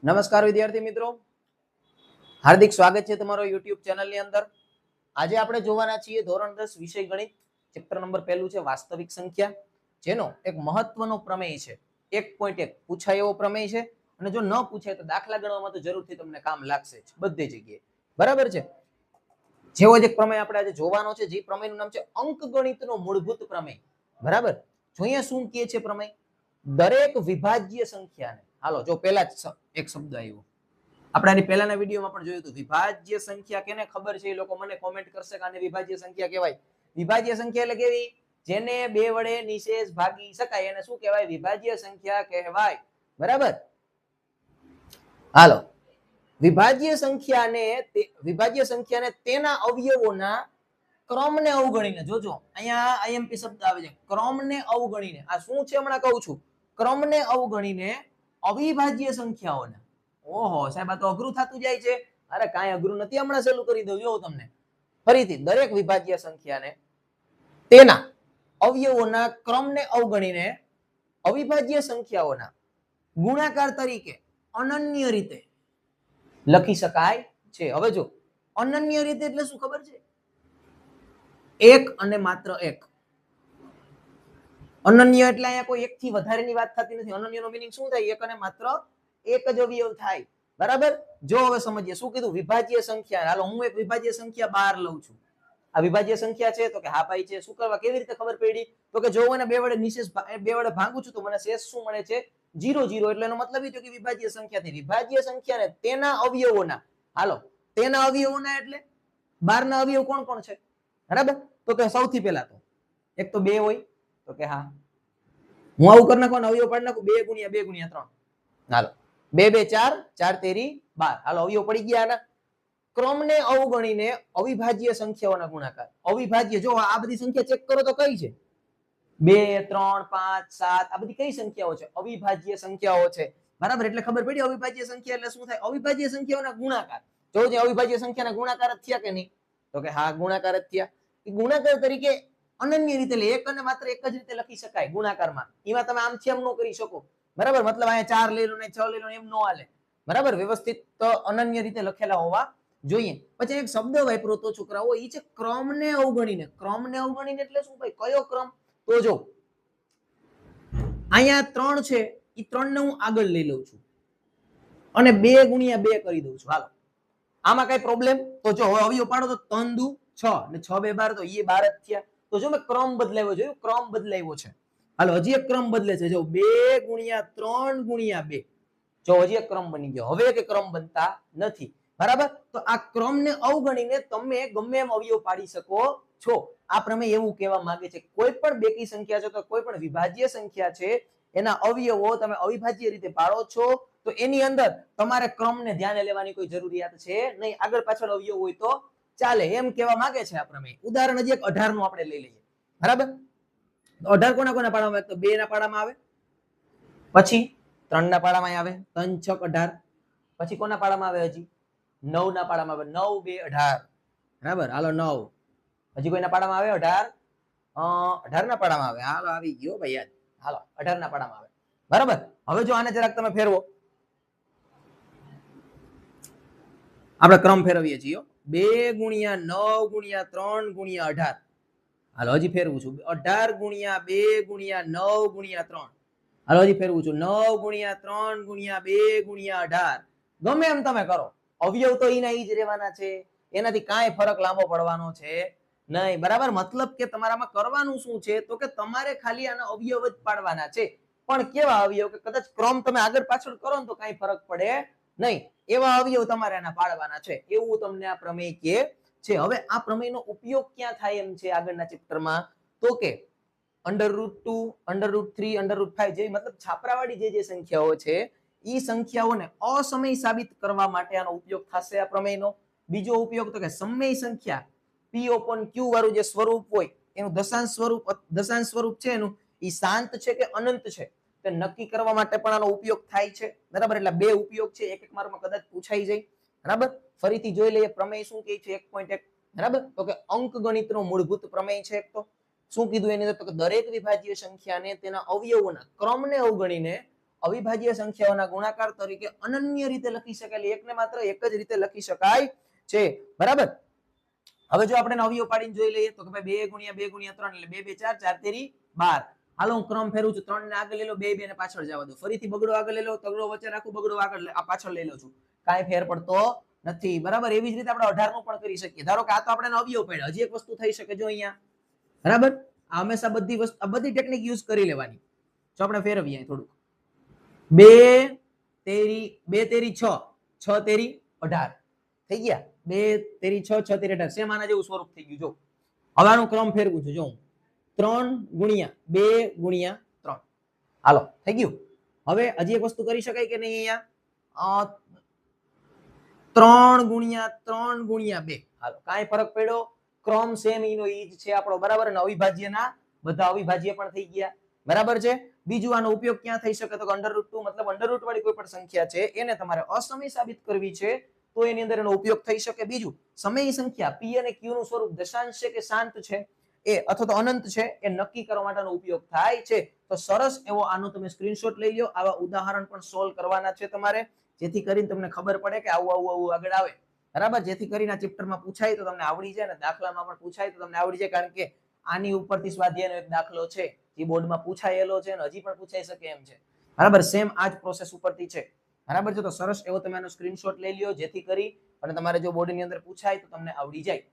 નમસ્કાર વિદ્યાર્થી મિત્રો, હાર્દિક સ્વાગત છે તમારો યુટ્યુબ ચેનલની અંદર. આજે આપણે જોવાના છીએ ધોરણ 10 વિષય ગણિત, ચેપ્ટર નંબર 1 છે વાસ્તવિક સંખ્યા, જેનો એક મહત્વનો પ્રમેય છે. 1.1 પૂછાય એવો પ્રમેય છે અને જો ન પૂછાય તો દાખલા ગણવામાં તો જરૂરથી તમને કામ લાગશે જ બધી જગ્યાએ. બરાબર છે. જેવો જ એક પ્રમેય આપણે આજે જોવાનો છે, જે પ્રમેયનું નામ છે અંકગણિતનો મૂળભૂત પ્રમેય. બરાબર. જોઈએ શું કહે છે પ્રમેય. દરેક વિભાજ્ય સંખ્યાને, હાલો જો પહેલા જ એક શબ્દ આવ્યો, આપણે આની પહેલાના વિડીયોમાં પણ જોયું હતું. વિભાજ્ય સંખ્યા કેને ખબર છે એ લોકો મને કોમેન્ટ કરશે કે આને વિભાજ્ય સંખ્યા કહેવાય. વિભાજ્ય સંખ્યા એટલે કેવી? જેને બે વડે નિશેષ ભાગી શકાય એને શું કહેવાય? વિભાજ્ય સંખ્યા કહેવાય. બરાબર. હાલો, વિભાજ્ય સંખ્યાને તેના અવયવોના ક્રમને અવગણીને, જોજો અહીંયા આઈએમપી શબ્દ આવે છે, ક્રમને અવગણીને. આ શું છે હમણાં કહું છું. ક્રમને અવગણીને અવિભાજ્ય સંખ્યાઓને, ઓહો સાહેબ આ તો અઘરું થતું જાય છે. અરે કાંઈ અઘરું નથી, હમણાં શરૂ કરી દઉં. જો તમને ફરીથી, દરેક વિભાજ્ય સંખ્યાને તેના અવયવોના ક્રમને અવગણીને અવિભાજ્ય સંખ્યાઓના ગુણાકાર તરીકે અનન્ય રીતે લખી શકાય છે. હવે જો અનન્ય રીતે એટલે શું ખબર છે? એક અને માત્ર એક. અનન્ય એટલે અહીંયા કોઈ એક થી વધારેની વાત થતી નથી. અનન્યનો મીનિંગ શું થાય? એક અને માત્ર એક જ અવયવ થાય. બરાબર. જો હવે સમજીએ શું કીધું. વિભાજ્ય સંખ્યા, હાલો હું એક વિભાજ્ય સંખ્યા 12 લઉં છું. આ વિભાજ્ય સંખ્યા છે તો કે હા ભાઈ છે. શું કરવા, કેવી રીતે ખબર પડી? તો કે જો હું બે વડે નિશેષ બે વડે ભાંગું છું તો મને શેષ શું મળે છે? 0 0. એટલે એનો મતલબ એ થયો કે વિભાજ્ય સંખ્યા થી વિભાજ્ય સંખ્યાને તેના અવયવોના, હાલો તેના અવયવોના એટલે 12 ના અવયવ કોણ કોણ છે? બરાબર. તો કે સૌથી પહેલા તો એક તો 2 હોય, તો કે હા હું આવું કરી નાખવાનું, અવયવ પાડી નાખું. 2 ગુણ્યા 2 ગુણ્યા 3, હાલો 2 2 4, 4 તેરી 12. હાલો અવયવ પડી ગયા. આના ક્રમને અવગણીને અવિભાજ્ય સંખ્યાઓના ગુણાકાર. અવિભાજ્ય, જો આ બધી સંખ્યા ચેક કરો તો કઈ છે? 2 3 5 7, આ બધી કઈ સંખ્યાઓ છે? અવિભાજ્ય સંખ્યાઓ છે. બરાબર. એટલે ખબર પડી અવિભાજ્ય સંખ્યા એટલે શું થાય? અવિભાજ્ય સંખ્યાઓના ગુણાકાર. જો જે અવિભાજ્ય સંખ્યાના ગુણાકાર જ થયા કે નહીં? તો કે હા ગુણાકાર જ થયા. એ ગુણાકાર તરીકે અનન્ય રીતે એક અને માત્ર એક જ રીતે લખી શકાય ગુણાકારમાં. એમાં તમે આમ થેમ ન કરી શકો. બરાબર. મતલબ અહીંયા 4 લઈ લો ને 6 લઈ લો એમ ન હાલે. બરાબર. વ્યવસ્થિત અનન્ય રીતે લખેલા હોવા જોઈએ. પછી એક શબ્દ વાપરો તો છોકરાઓ, એ છે ક્રમને અવગણીને. ક્રમને અવગણીને એટલે શું ભાઈ? કયો ક્રમ? તો જો અહીંયા 3 છે, એ 3 ને હું આગળ લઈ લઉં છું અને 2 ગુણ્યા 2 કરી દઉં છું. હાલો આમાં કઈ પ્રોબ્લેમ? તો જો હવે અવયવ પાડો તો 3 દુ 6 ને 6 2 12, તો એ 12 જ થયા. તો જો મેં ક્રમ બદલાવ્યો, જોયું ક્રમ બદલાવ્યો છે. હાલો હજી એક ક્રમ બદલે છે. જો 2 ગુણ્યા 3 ગુણ્યા 2, જો હજી એક ક્રમ બની ગયો. હવે કે ક્રમ બનતા નથી. બરાબર. તો આ ક્રમને અવગણીને તમે ગમે એમ અવયવ પાડી શકો છો. આ પ્રમેય એવું કહેવા માંગે છે કોઈ પણ બેકી સંખ્યા છે, તો કોઈ પણ વિભાજ્ય સંખ્યા છે, એના અવયવો તમે અવિભાજ્ય રીતે પાડો છો તો એની અંદર તમારે ક્રમને ધ્યાને લેવાની કોઈ જરૂરિયાત છે નહીં. આગળ પાછળ અવયવ હોય તો ચાલે, એમ કહેવા માંગે છે આ પ્રમેય. ઉદાહરણ હજી એક 18 નું આપણે લઈ લઈએ. બરાબર. 18 કોના કોના પાડામાં આવે? તો 2 ના પાડામાં આવે, પછી 3 ના પાડામાં આવે, 3 6 18. પછી કોના પાડામાં આવે? હજી 9 ના પાડામાં આવે, 9 2 18. બરાબર. હાલો 9. હજી કોઈના પાડામાં આવે? 18. 18 ના પાડામાં આવે. હાલો આવી ગયો ભાઈ યાદ. હાલો 18 ના પાડામાં આવે. બરાબર. હવે જો આને જરાક તમે ફેરવો, આપણે ક્રમ ફેરવીએ છીએ. 2 ગુણ્યા 9 ગુણ્યા 3 ગુણ્યા 18. હાલો હજી ફેરવું છું. 18 ગુણ્યા 2 ગુણ્યા 9 ગુણ્યા 3. હાલો હજી ફેરવું છું. 9 ગુણ્યા 3 ગુણ્યા 2 ગુણ્યા 18. ગમે એમ તમે કરો, અવયવ તો એના ઈ જ રહેવાના છે. એનાથી કાંઈ ફરક લાંબો પડવાનો છે નહીં. બરાબર. મતલબ કે તમારામાં કરવાનું શું છે? તો કે તમારે ખાલી આના અવયવ જ પાડવાના છે. પણ કેવા અવયવ? કે કદાચ ક્રમ તમે આગળ પાછળ કરો ને તો કાંઈ ફરક પડે નહીં. એવા અવયવ તમારે આના પાડવાના છે. એવું તમને આ પ્રમેય કહે છે. હવે આ પ્રમેયનો ઉપયોગ ક્યાં થાય એમ છે આગળના ચેપ્ટરમાં? તો કે √2, √3, √5 જેવી મતલબ છાપરાવાળી જે સંખ્યાઓ છે, એ સંખ્યાઓને અસમય સાબિત કરવા માટે આનો ઉપયોગ થશે આ પ્રમેયનો. બીજો ઉપયોગ તો કે સમય સંખ્યા P/Q વાળું જે સ્વરૂપ હોય એનું દશાંશ સ્વરૂપ છે એનું, એ શાંત છે કે અનંત છે તે નક્કી કરવા માટે પણ આનો ઉપયોગ થાય છે. બરાબર. એટલે બે ઉપયોગ છે. એક માર્કમાં કદાચ પૂછાઈ જાય. બરાબર. ફરીથી જોઈ લઈએ પ્રમેય શું કહે છે. 1.1. બરાબર. તો કે અંકગણિતનો મૂળભૂત પ્રમેય છે. એક તો શું કીધું એની અંદર? તો કે દરેક વિભાજ્ય સંખ્યાને તેના અવયવોના ક્રમને અવગણીને અવિભાજ્ય સંખ્યાઓના ગુણાકાર તરીકે અનન્ય રીતે લખી શકાય, એકને માત્ર એક જ રીતે લખી શકાય છે. બરાબર. હવે જો આપણે નવીઓ પાડીને જોઈ લઈએ તો કે ભાઈ 2 × 2 × 3 એટલે 2 2 4 4 તેરી 12. હાલો હું ક્રમ ફેરવું છું, 3 ને આગળ લઈ લો, 2 2 ને પાછળ જવા દો, ફરીથી બગડો આગળ લઈ લો, તગડો વચ્ચે રાખું, બગડો આગળ આ પાછળ લઈ લઉં છું, કાંઈ ફેર પડતો નથી. બરાબર. એવી જ રીતે આપણે 18 નું પણ કરી શકીએ. ધારો કે આ તો આપણે નવીઓ પાડ્યા, હજી એક વસ્તુ થઈ શકે જો અહીંયા. બરાબર. આ હંમેશા બધી વસ્તુ આ બધી ટેકનિક યુઝ કરી લેવાની. જો આપણે ફેરવીએ થોડું, 2 તેરી 6 6 તેરી 18 થઈ ગયા. 2 તેરી 6 6 તેરી 18 સેમ આના જેવું સ્વરૂપ થઈ ગયું. જો હવે આનો ક્રમ ફેરવું છું, જો 3 × 2 × 3. હાલો થઈ ગયું. હવે હજી એક વસ્તુ કરી શકાય કે નહીં અહીંયા, 3 × 3 × 2. હાલો કાંઈ ફરક પડ્યો, ક્રમ સેમ ઈનો ઈ જ છે આપણો. બરાબર. અને અવિભાજ્યના બધા અવિભાજ્ય પણ થઈ ગયા. બરાબર છે. બીજું આનો ઉપયોગ ક્યાં થઈ શકે તો √2 મતલબ √ વાળી કોઈ પણ સંખ્યા છે એને તમારે અસમય સાબિત કરવી છે તો એની અંદર એનો ઉપયોગ થઈ શકે. બીજું સમય સંખ્યા p અને q નું સ્વરૂપ દશાંશ છે કે શાંત છે એ અથવા તો અનંત છે એ નક્કી કરવા માટેનો ઉપયોગ થાય છે. તો સરસ એવો આનો તમે સ્ક્રીનશોટ લઈ લો. આવા ઉદાહરણ પણ સોલ્વ કરવાના છે તમારે, જેથી કરીને તમને ખબર પડે કે આવું આગળ આવે. બરાબર. જેથી કરીને આ ચેપ્ટરમાં પૂછાય તો તમને આવડી જાય, ને દાખલામાં પણ પૂછાય તો તમને આવડી જાય. કારણ કે આની ઉપરથી સ્વાધ્યાયનો એક દાખલો છે જે બોર્ડમાં પૂછાયેલો છે અને હજી પણ પૂછાઈ શકે એમ છે. બરાબર. સેમ આ જ પ્રોસેસ ઉપરથી છે. બરાબર છે. તો સરસ એવો તમે આનો સ્ક્રીનશોટ લઈ લ્યો જેથી કરી અને તમારે જો બોર્ડની અંદર પૂછાય તો તમને આવડી જાય.